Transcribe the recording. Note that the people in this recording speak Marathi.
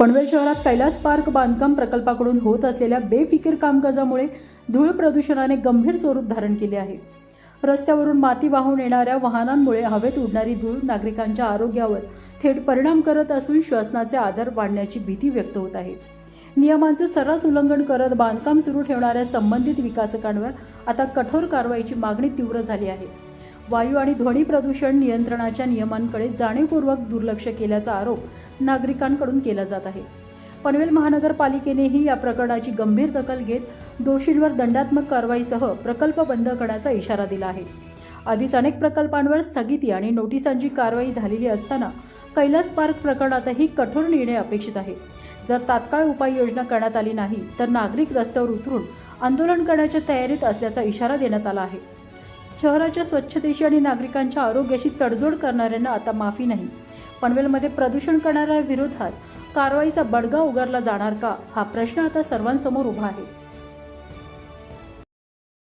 पनवेल शहरात कैलास पार्क बांधकाम प्रकल्पाकडून होत असलेल्या बेफिकीर कामकाजामुळे धूळ प्रदूषणाने गंभीर स्वरूप धारण केले आहे. रस्त्यावरून माती वाहून येणाऱ्या वाहनांमुळे हवेत उडणारी धूळ नागरिकांच्या आरोग्यावर थेट परिणाम करत असून श्वसनाचे आजार वाढण्याची भीती व्यक्त होत आहे. नियमांचे सर्रास उल्लंघन करत बांधकाम सुरू ठेवणाऱ्या संबंधित विकासकांवर आता कठोर कारवाईची मागणी तीव्र झाली आहे. वायू आणि ध्वनी प्रदूषण नियंत्रणाच्या नियमांकडे जाणीवपूर्वक दुर्लक्ष केल्याचा आरोप नागरिकांकडून केला जात आहे. पनवेल महानगरपालिकेनेही या प्रकरणाची गंभीर दखल घेत दोषींवर दंडात्मक कारवाईसह प्रकल्प बंद करण्याचा इशारा दिला आहे. आधीच अनेक प्रकल्पांवर स्थगिती आणि नोटिसांची कारवाई झालेली असताना कैलास पार्क प्रकरणातही कठोर निर्णय अपेक्षित आहे. जर तात्काळ उपाययोजना करण्यात आली नाही तर नागरिक रस्त्यावर उतरून आंदोलन करण्याच्या तयारीत असल्याचा इशारा देण्यात आला आहे. शहराच्या स्वच्छतेशी आणि नागरिकांच्या आरोग्याशी तडजोड करणाऱ्यांना आता माफी नाही. पनवेलमध्ये प्रदूषण करणाऱ्या विरोधात कारवाईचा बडगा उगारला जाणार का, हा प्रश्न आता सर्वांसमोर उभा आहे.